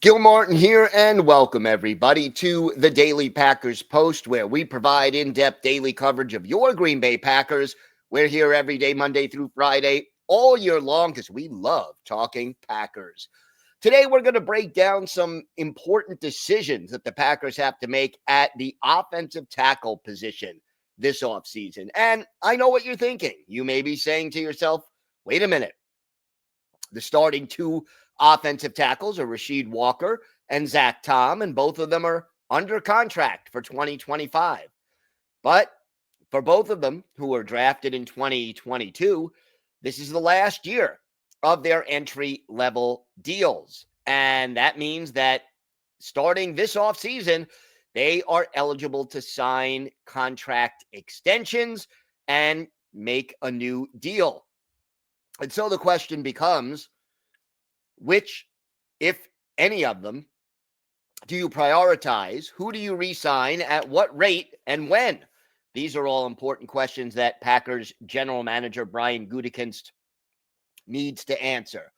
Gil Martin here, and welcome everybody to the Daily Packers Post, where we provide in-depth daily coverage of your Green Bay Packers. We're here every day, Monday through Friday, all year long, because we love talking Packers. Today, we're going to break down some important decisions that the Packers have to make at the offensive tackle position this offseason. And I know what you're thinking. You may be saying to yourself, wait a minute. The starting two offensive tackles are Rasheed Walker and Zach Tom, and both of them are under contract for 2025. But for both of them, who were drafted in 2022, this is the last year of their entry-level deals. And that means that starting this offseason, they are eligible to sign contract extensions and make a new deal. And so the question becomes, which, if any of them, do you prioritize? Who do you re-sign at what rate and when? These are all important questions that Packers general manager Brian Gutekunst needs to answer.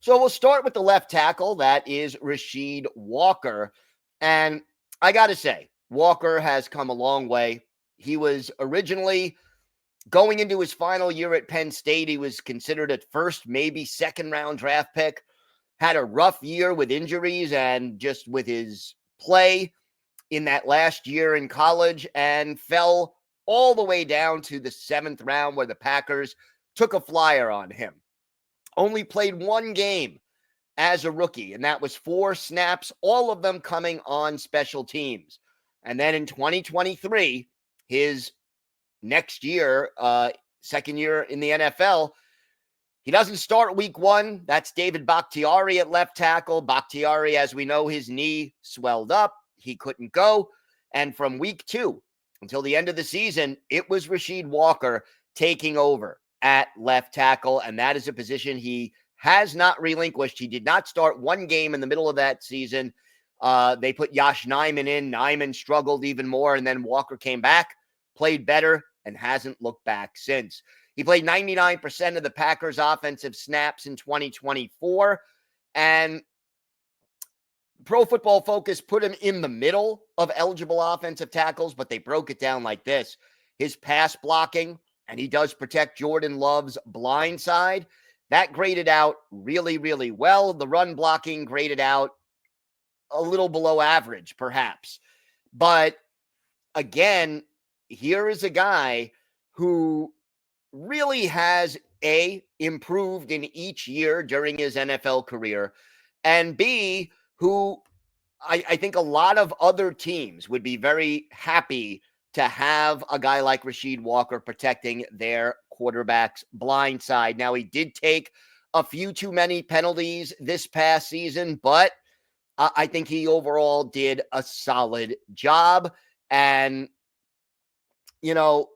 So we'll start with the left tackle. That is Rasheed Walker. And I got to say, Walker has come a long way. He was originally going into his final year at Penn State. He was considered at first, maybe second round draft pick. Had a rough year with injuries and just with his play in that last year in college, and fell all the way down to the 7th round, where the Packers took a flyer on him. Only played one game as a rookie, and that was 4 snaps, all of them coming on special teams. And then in 2023, his next year, second year in the NFL, he doesn't start week 1. That's David Bakhtiari at left tackle. Bakhtiari, as we know, his knee swelled up. He couldn't go. And from week 2 until the end of the season, it was Rasheed Walker taking over at left tackle. And that is a position he has not relinquished. He did not start one game in the middle of that season. They put Yosh Nijman in. Nijman struggled even more. And then Walker came back, played better, and hasn't looked back since. He played 99% of the Packers' offensive snaps in 2024, and Pro Football Focus put him in the middle of eligible offensive tackles, but they broke it down like this. His pass blocking, and he does protect Jordan Love's blind side, that graded out really, really well. The run blocking graded out a little below average, perhaps. But again, here is a guy who really has improved in each year during his NFL career, and B, who I think a lot of other teams would be very happy to have a guy like Rasheed Walker protecting their quarterback's blind side. Now, he did take a few too many penalties this past season, but I think he overall did a solid job. And, you know,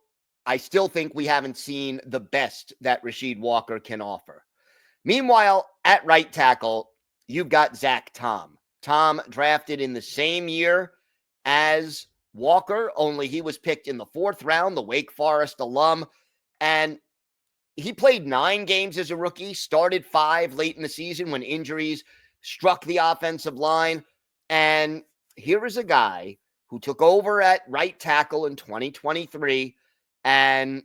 I still think we haven't seen the best that Rasheed Walker can offer. Meanwhile, at right tackle, you've got Zach Tom. Tom drafted in the same year as Walker, only he was picked in the 4th round, the Wake Forest alum. And he played 9 games as a rookie, started 5 late in the season when injuries struck the offensive line. And here is a guy who took over at right tackle in 2023 and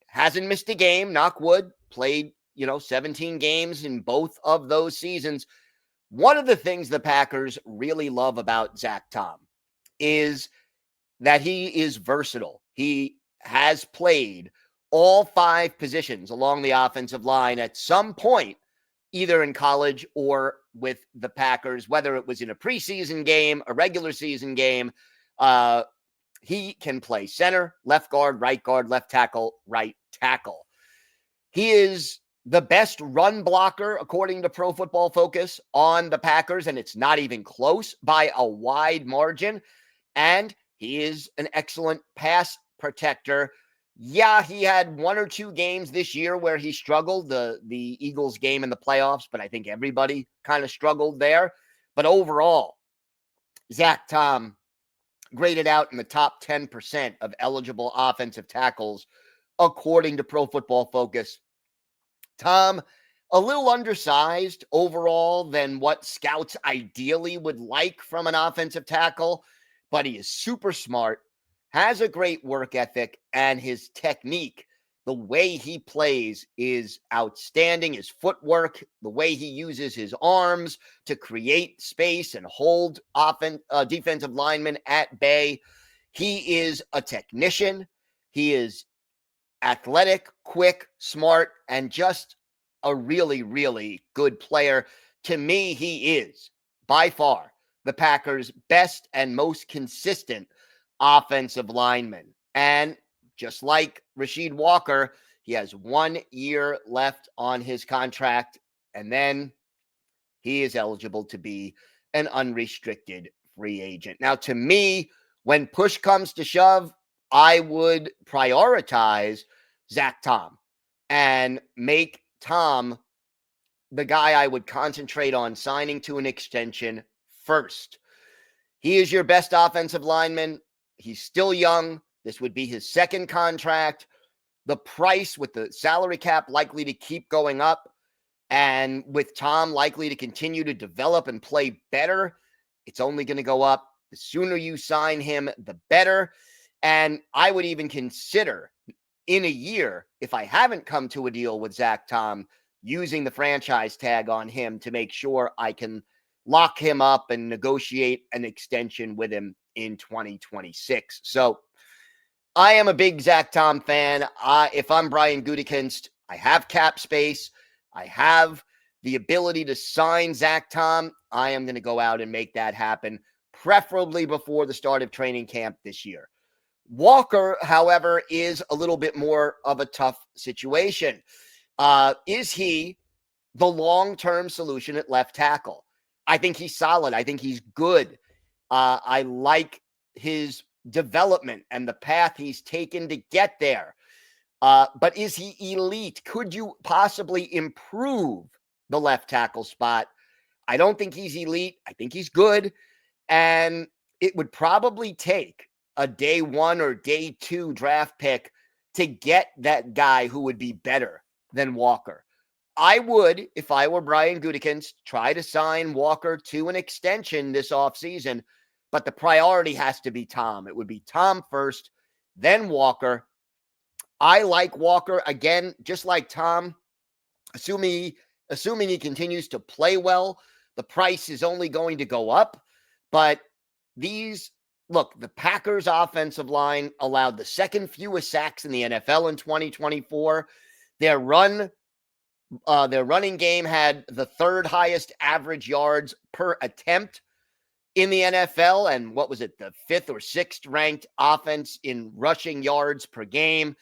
hasn't missed a game, knock wood, played, 17 games in both of those seasons. One of the things the Packers really love about Zach Tom is that he is versatile. He has played all 5 positions along the offensive line at some point, either in college or with the Packers, whether it was in a preseason game, a regular season game. He can play center, left guard, left tackle, right tackle. He is the best run blocker, according to Pro Football Focus, on the Packers, and it's not even close by a wide margin. And he is an excellent pass protector. Yeah, he had 1 or 2 games this year where he struggled, the Eagles game in the playoffs, but I think everybody kind of struggled there. But overall, Zach Tom graded out in the top 10% of eligible offensive tackles, according to Pro Football Focus. Tom a little undersized overall than what scouts ideally would like from an offensive tackle, but he is super smart, has a great work ethic, and his technique, the way he plays, is outstanding. His footwork, the way he uses his arms to create space and hold defensive linemen at bay. He is a technician. He is athletic, quick, smart, and just a really, really good player. To me, he is by far the Packers' best and most consistent offensive lineman. And just like Rasheed Walker, he has 1 year left on his contract, and then he is eligible to be an unrestricted free agent. Now, to me, when push comes to shove, I would prioritize Zach Tom and make Tom the guy I would concentrate on signing to an extension first. He is your best offensive lineman. He's still young. This would be his second contract. The price with the salary cap likely to keep going up, and with Tom likely to continue to develop and play better, it's only going to go up. The sooner you sign him, the better. And I would even consider in a year, if I haven't come to a deal with Zach Tom, using the franchise tag on him to make sure I can lock him up and negotiate an extension with him in 2026. So I am a big Zach Tom fan. If I'm Brian Gutekunst, I have cap space. I have the ability to sign Zach Tom. I am going to go out and make that happen, preferably before the start of training camp this year. Walker, however, is a little bit more of a tough situation. Is he the long-term solution at left tackle? I think he's solid. I think he's good. I like his development and the path he's taken to get there. But is he elite? Could you possibly improve the left tackle spot? I don't think he's elite. I think he's good. And it would probably take a day 1 or day 2 draft pick to get that guy who would be better than Walker. I would, if I were Brian Gutekunst, try to sign Walker to an extension this offseason, but the priority has to be Tom. It would be Tom first, then Walker. I like Walker, again, just like Tom, assuming he continues to play well. The price is only going to go up, but look, the Packers offensive line allowed the second fewest sacks in the NFL in 2024. Their running game had the third highest average yards per attempt in the NFL. And what was it? The 5th or 6th ranked offense in rushing yards per game.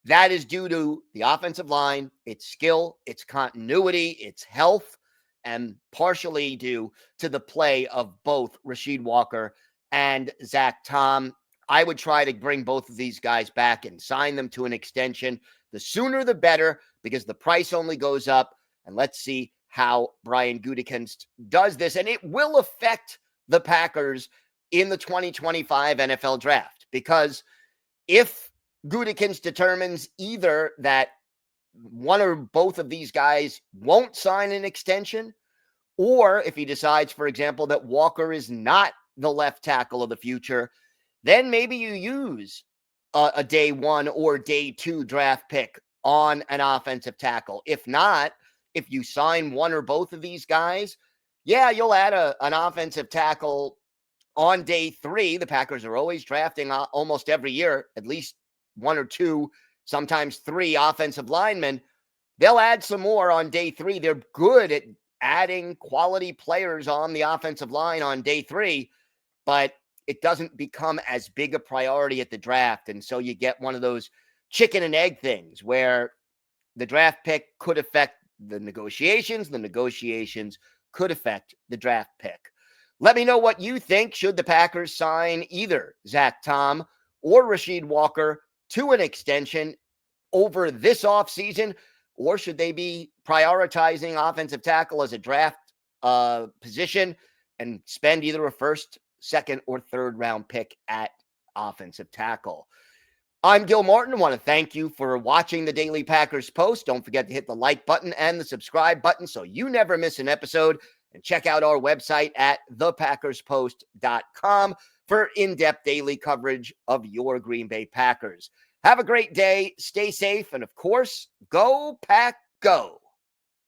That is due to the offensive line, its skill, its continuity, its health, and partially due to the play of both Rasheed Walker and Zach Tom. I would try to bring both of these guys back and sign them to an extension. The sooner the better, because the price only goes up. And let's see how Brian Gutekunst does this. And it will affect the Packers in the 2025 NFL draft, because if Gutekunst determines either that one or both of these guys won't sign an extension, or if he decides, for example, that Walker is not the left tackle of the future, then maybe you use a day 1 or day 2 draft pick on an offensive tackle. If not, if you sign one or both of these guys, yeah, you'll add an offensive tackle on day 3. The Packers are always drafting almost every year, at least 1 or 2, sometimes 3 offensive linemen. They'll add some more on day 3. They're good at adding quality players on the offensive line on day 3, but it doesn't become as big a priority at the draft. And so you get one of those chicken and egg things where the draft pick could affect the negotiations could affect the draft pick. Let me know what you think. Should the Packers sign either Zach Tom or Rasheed Walker to an extension over this offseason, or should they be prioritizing offensive tackle as a draft position and spend either a first, second, or third round pick at offensive tackle? I'm Gil Martin. I want to thank you for watching the Daily Packers Post. Don't forget to hit the like button and the subscribe button so you never miss an episode. And check out our website at thepackerspost.com for in-depth daily coverage of your Green Bay Packers. Have a great day. Stay safe. And of course, go Pack Go.